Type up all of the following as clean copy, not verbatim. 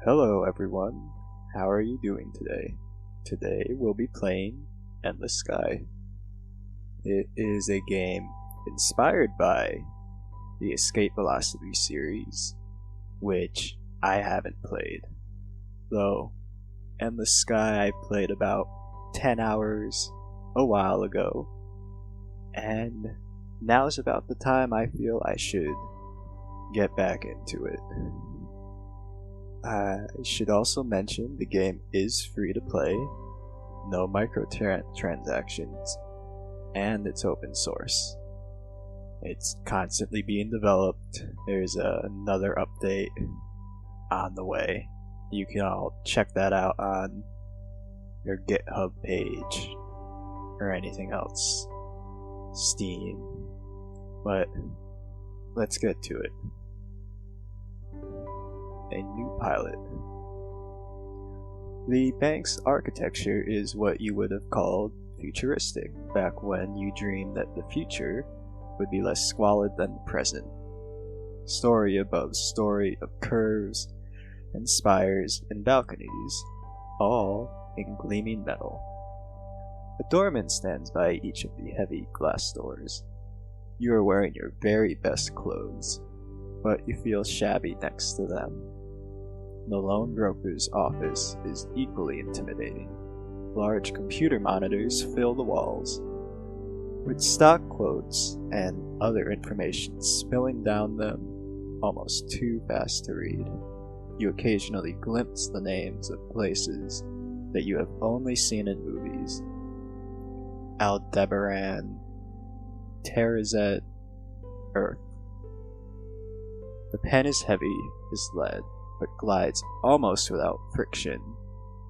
Hello everyone, how are you doing today? Today we'll be playing Endless Sky. It is a game inspired by the Escape Velocity series, which I haven't played. Though, Endless Sky I played about 10 hours a while ago, and now's about the time I feel I should get back into it. I should also mention the game is free to play, no microtransactions, and it's open source. It's constantly being developed. There's another update on the way. You can all check that out on your GitHub page or anything else. Steam. But let's get to it. A new pilot. The bank's architecture is what you would have called futuristic back when you dreamed that the future would be less squalid than the present. Story above story of curves and spires and balconies, all in gleaming metal. A doorman stands by each of the heavy glass doors. You are wearing your very best clothes, but you feel shabby next to them. The lone broker's office is equally intimidating. Large computer monitors fill the walls, with stock quotes and other information spilling down them almost too fast to read. You occasionally glimpse the names of places that you have only seen in movies. Aldebaran, Terrazet, Earth. The pen is heavy as lead, but glides almost without friction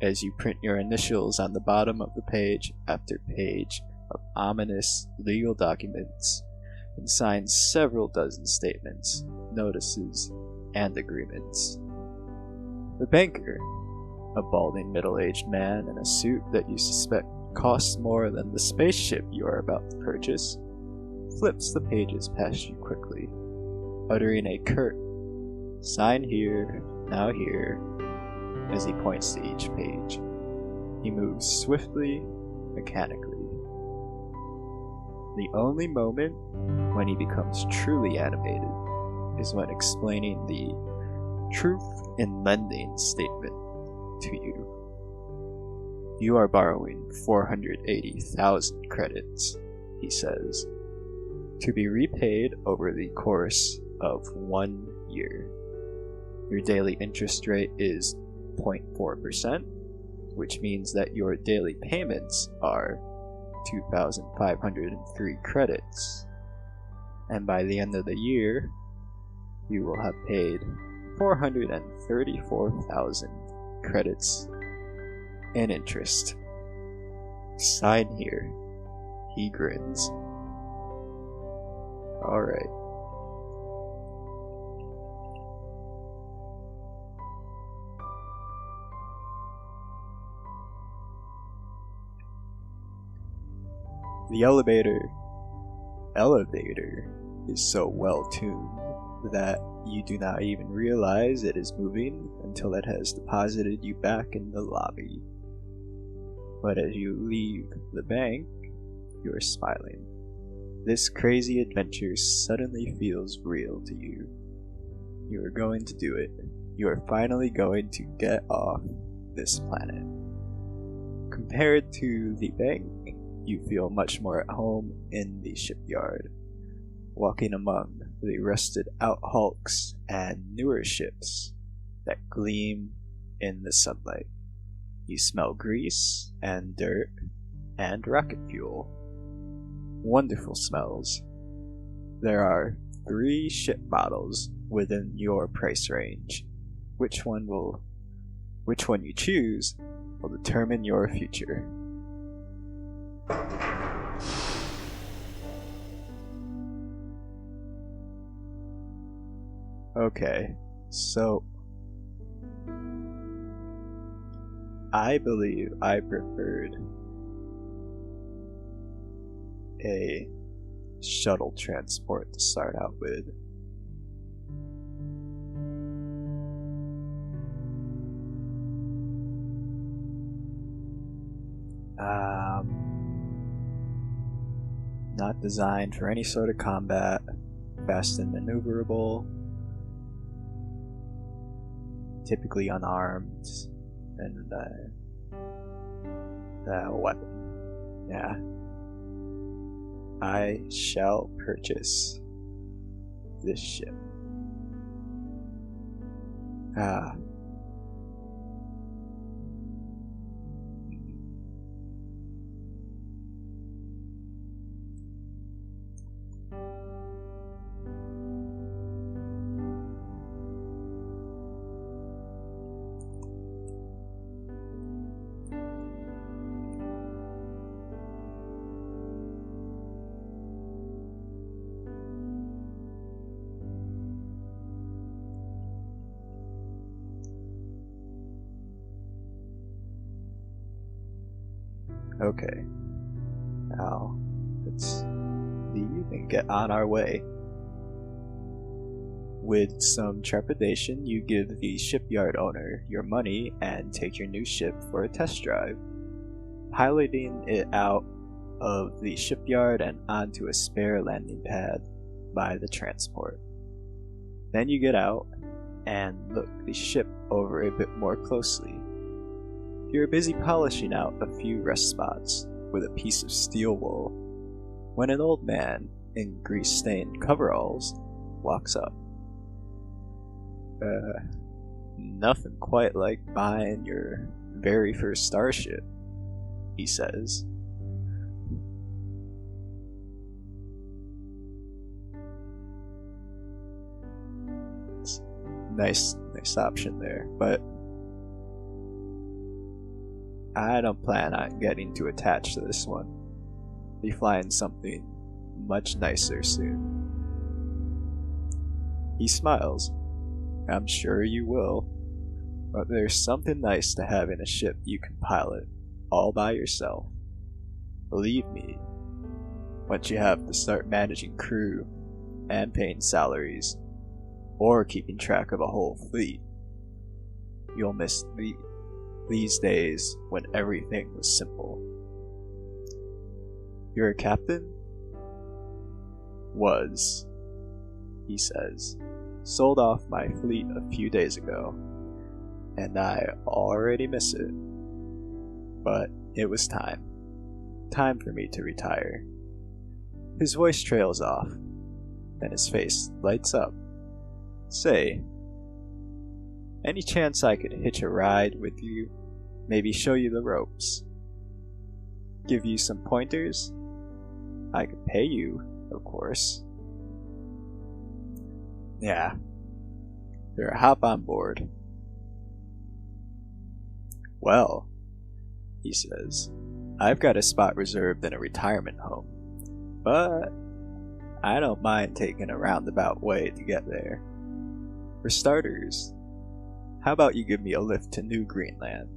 as you print your initials on the bottom of the page after page of ominous legal documents and sign several dozen statements, notices, and agreements. The banker, a balding middle-aged man in a suit that you suspect costs more than the spaceship you are about to purchase, flips the pages past you quickly, uttering a curt, "Sign here, now here," as he points to each page. He moves swiftly, mechanically. The only moment when he becomes truly animated is when explaining the truth in lending statement to you. You are borrowing 480,000 credits, he says, to be repaid over the course of 1 year. Your daily interest rate is 0.4%, which means that your daily payments are 2,503 credits. And by the end of the year, you will have paid 434,000 credits in interest. Sign here. He grins. Alright. The elevator is so well tuned that you do not even realize it is moving until it has deposited you back in the lobby. But as you leave the bank, you are smiling. This crazy adventure suddenly feels real to you. You are going to do it. You are finally going to get off this planet. Compared to the bank, you feel much more at home in the shipyard, walking among the rusted out hulks and newer ships that gleam in the sunlight. You smell grease and dirt and rocket fuel. Wonderful smells. There are 3 ship models within your price range. Which one you choose will determine your future. Okay, so I believe I preferred a shuttle transport to start out with. Not designed for any sort of combat, fast and maneuverable, typically unarmed, and a weapon. Yeah. I shall purchase this ship. Okay, now let's leave and get on our way. With some trepidation, you give the shipyard owner your money and take your new ship for a test drive, piloting it out of the shipyard and onto a spare landing pad by the transport. Then you get out and look the ship over a bit more closely. You're busy polishing out a few rust spots with a piece of steel wool when an old man in grease-stained coveralls walks up. Nothing quite like buying your very first Starship, he says. It's nice option there, but I don't plan on getting too attached to this one. Be flying something much nicer soon. He smiles. I'm sure you will, but there's something nice to having a ship you can pilot all by yourself. Believe me, once you have to start managing crew and paying salaries, or keeping track of a whole fleet, you'll miss these days when everything was simple. You're a captain? Was, he says. Sold off my fleet a few days ago, and I already miss it. But it was time. Time for me to retire. His voice trails off, then his face lights up. Say, any chance I could hitch a ride with you? Maybe show you the ropes? Give you some pointers? I could pay you, of course. Yeah. Sure, hop on board. Well, he says, I've got a spot reserved in a retirement home, but I don't mind taking a roundabout way to get there. For starters, how about you give me a lift to New Greenland?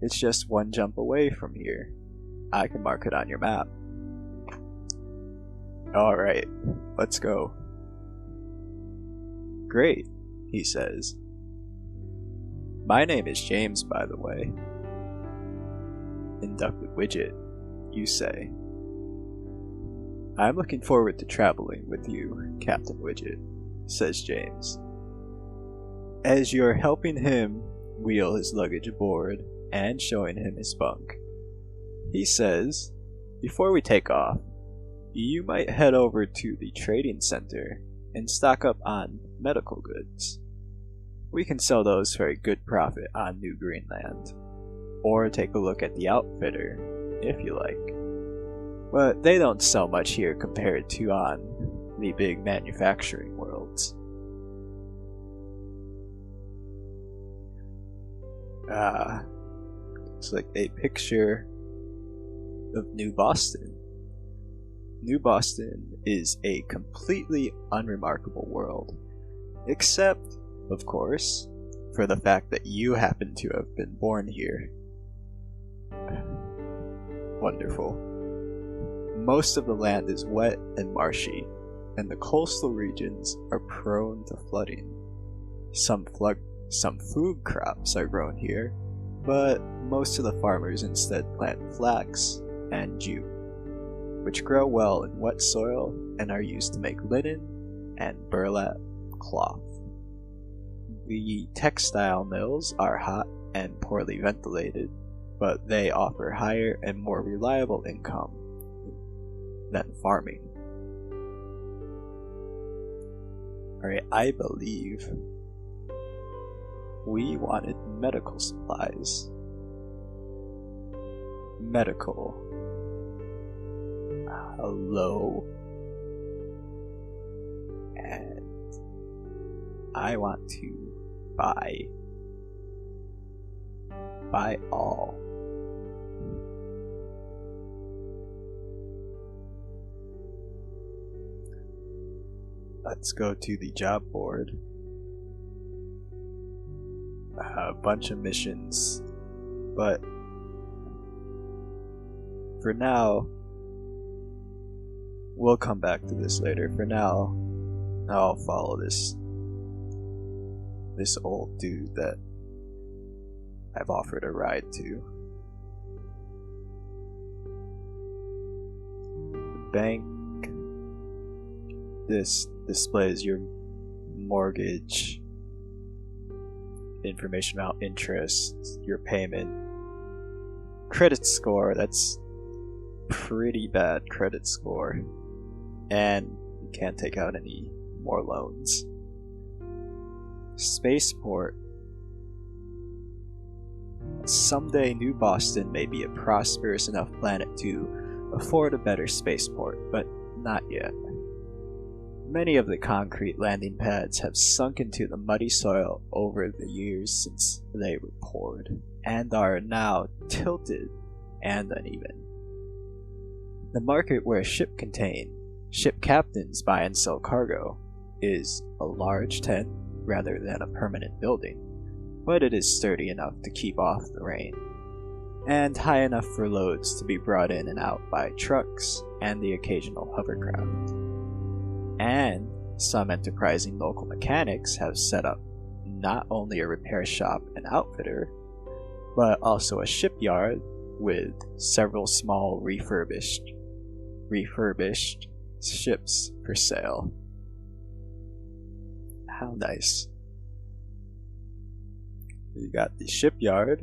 It's just one jump away from here. I can mark it on your map. Alright, let's go. Great, he says. My name is James, by the way. Inductive Widget, you say. I'm looking forward to traveling with you, Captain Widget, says James. As you're helping him wheel his luggage aboard and showing him his bunk, he says, before we take off, you might head over to the trading center and stock up on medical goods. We can sell those for a good profit on New Greenland, or take a look at the outfitter, if you like. But they don't sell much here compared to on the big manufacturing worlds. It's like a picture of New Boston. New Boston is a completely unremarkable world, except, of course, for the fact that you happen to have been born here. Wonderful. Most of the land is wet and marshy, and the coastal regions are prone to flooding. Some food crops are grown here, but most of the farmers instead plant flax and jute, which grow well in wet soil and are used to make linen and burlap cloth. The textile mills are hot and poorly ventilated, but they offer higher and more reliable income than farming. Alright, I believe we wanted medical supplies. Medical. Hello. And I want to buy all. Let's go to the job board. A bunch of missions, but for now, we'll come back to this later. For now, I'll follow this old dude that I've offered a ride to. The bank. This displays your mortgage, information about interest, your payment, credit score. That's pretty bad credit score, and you can't take out any more loans. Spaceport. Someday New Boston may be a prosperous enough planet to afford a better spaceport, but not yet. Many of the concrete landing pads have sunk into the muddy soil over the years since they were poured, and are now tilted and uneven. The market where ship captains buy and sell cargo is a large tent rather than a permanent building, but it is sturdy enough to keep off the rain, and high enough for loads to be brought in and out by trucks and the occasional hovercraft. And some enterprising local mechanics have set up not only a repair shop and outfitter, but also a shipyard with several small refurbished ships for sale. How nice. You got the shipyard.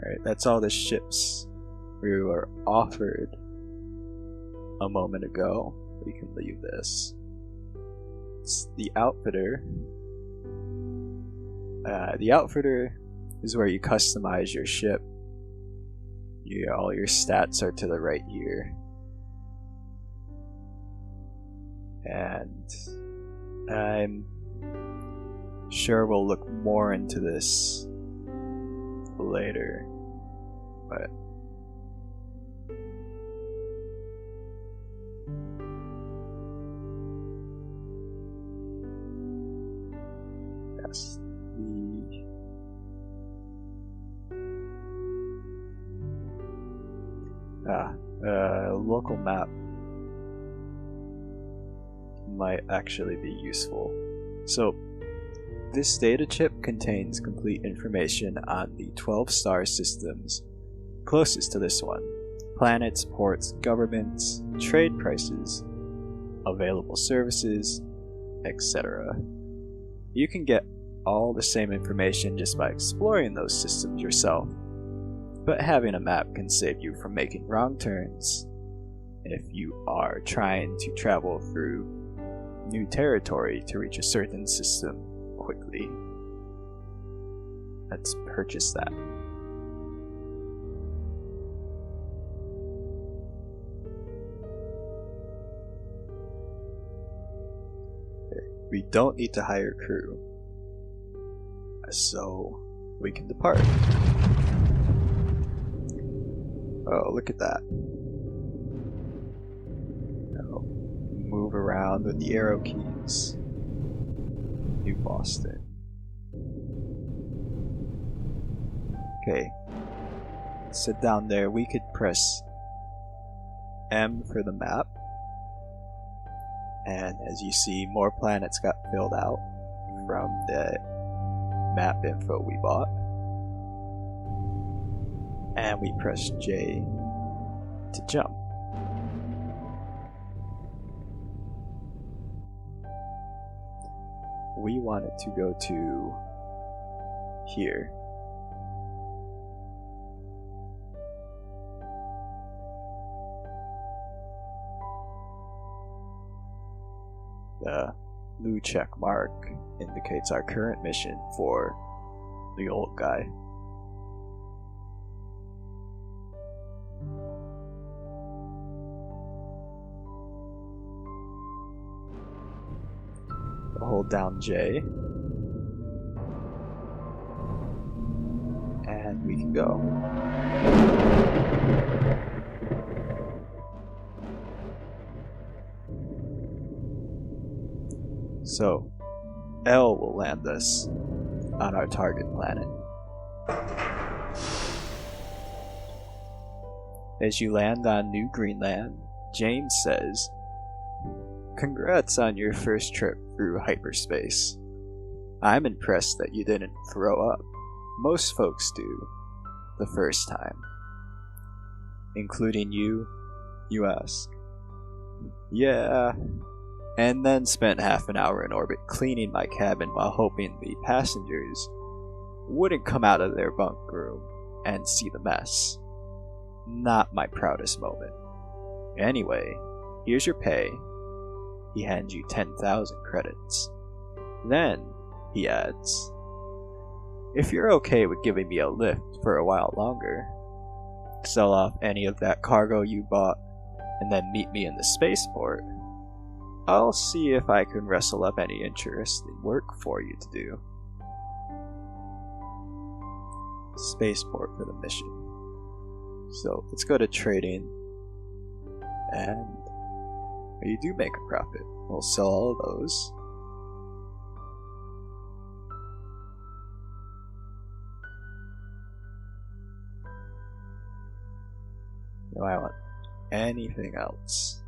Alright, that's all the ships we were offered a moment ago. We can leave this. It's the outfitter. The outfitter is where you customize your ship. All your stats are to the right here. And I'm sure we'll look more into this later, but yes, the local map might actually be useful. So this data chip contains complete information on the 12 star systems closest to this one: planets, ports, governments, trade prices, available services, etc. You can get all the same information just by exploring those systems yourself, but having a map can save you from making wrong turns if you are trying to travel through new territory to reach a certain system quickly. Let's purchase that. We don't need to hire crew, so we can depart. Oh, look at that. Now, move around with the arrow keys. New Boston. Okay. Sit down there. We could press M for the map. And as you see, more planets got filled out from the map info we bought. and we press J to jump. We want it to go to here. The blue check mark indicates our current mission for the old guy. Hold down J, and we can go. So, L will land us on our target planet. As you land on New Greenland, James says, "Congrats on your first trip through hyperspace. I'm impressed that you didn't throw up. Most folks do, the first time." "Including you?" you ask. "Yeah," and then spent half an hour in orbit cleaning my cabin while hoping the passengers wouldn't come out of their bunk room and see the mess. Not my proudest moment. Anyway, here's your pay. He hands you 10,000 credits. Then, he adds, "If you're okay with giving me a lift for a while longer, sell off any of that cargo you bought, and then meet me in the spaceport, I'll see if I can wrestle up any interesting work for you to do." Spaceport for the mission. So let's go to trading, and you do make a profit. We'll sell all of those. Do I want anything else?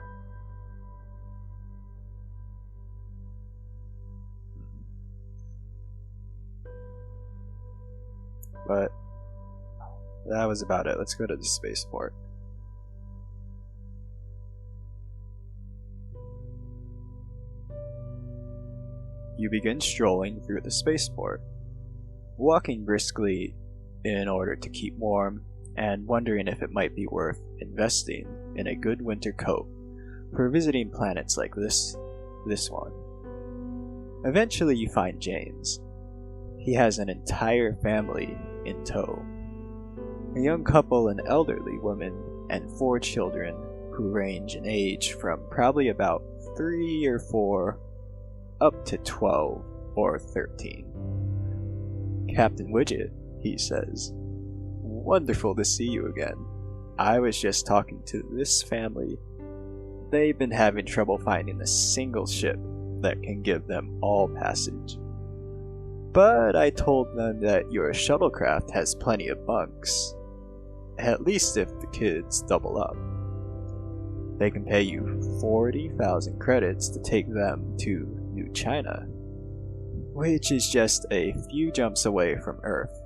But that was about it. Let's go to the spaceport. You begin strolling through the spaceport, walking briskly in order to keep warm and wondering if it might be worth investing in a good winter coat for visiting planets like this one. Eventually you find James. He has an entire family in tow. A young couple, an elderly woman, and 4 children who range in age from probably about 3 or 4 up to 12 or 13. "Captain Widget," he says, "wonderful to see you again. I was just talking to this family. They've been having trouble finding a single ship that can give them all passage. But I told them that your shuttlecraft has plenty of bunks, at least if the kids double up. They can pay you 40,000 credits to take them to New China, which is just a few jumps away from Earth,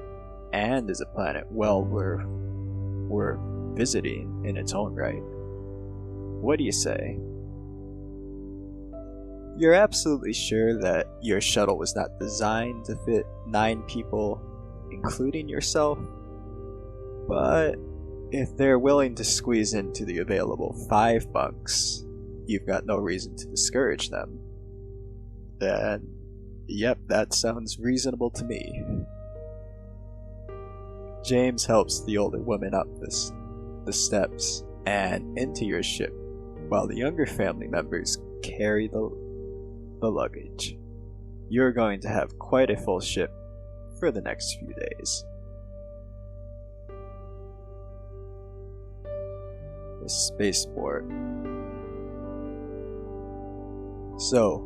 and is a planet well worth visiting in its own right. What do you say?" "You're absolutely sure that your shuttle was not designed to fit 9 people, including yourself? But if they're willing to squeeze into the available 5 bunks, you've got no reason to discourage them." "Then, yep, that sounds reasonable to me." James helps the older woman up the steps and into your ship, while the younger family members carry the luggage. You're going to have quite a full ship for the next few days. The spaceport. So,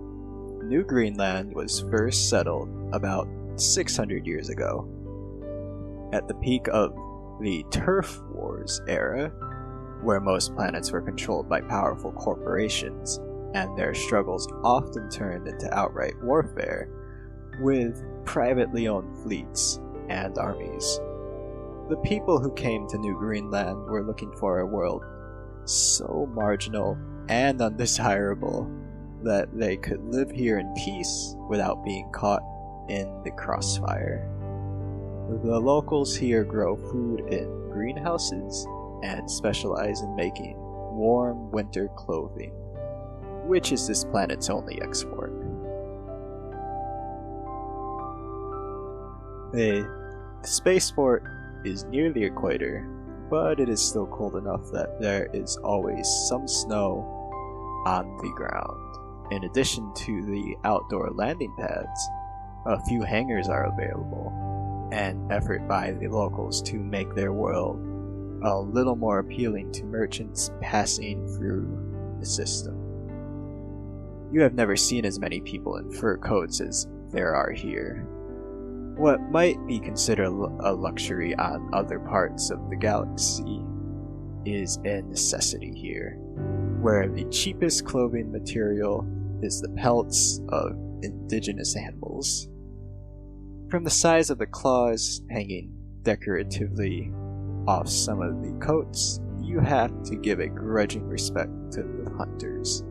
New Greenland was first settled about 600 years ago. At the peak of the Turf Wars era, where most planets were controlled by powerful corporations, and their struggles often turned into outright warfare with privately owned fleets and armies. The people who came to New Greenland were looking for a world so marginal and undesirable that they could live here in peace without being caught in the crossfire. The locals here grow food in greenhouses and specialize in making warm winter clothing, which is this planet's only export. The spaceport is near the equator, but it is still cold enough that there is always some snow on the ground. In addition to the outdoor landing pads, a few hangars are available, an effort by the locals to make their world a little more appealing to merchants passing through the system. You have never seen as many people in fur coats as there are here. What might be considered a luxury on other parts of the galaxy is a necessity here, where the cheapest clothing material is the pelts of indigenous animals. From the size of the claws hanging decoratively off some of the coats, you have to give a grudging respect to the hunters.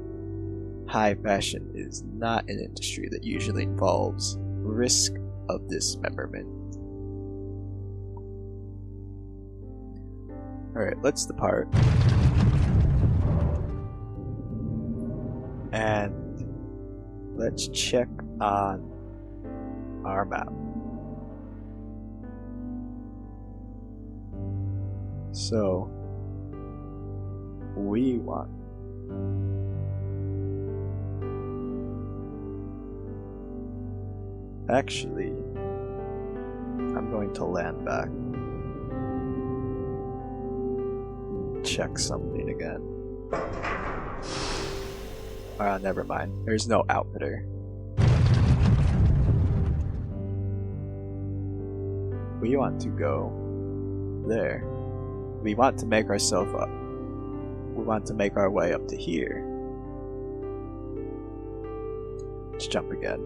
High fashion is not an industry that usually involves risk of dismemberment. Alright, let's depart. And let's check on our map. So, we want actually, I'm going to land back. Check something again. Never mind. There's no outfitter. We want to go there. We want to make ourselves up. We want to make our way up to here. Let's jump again.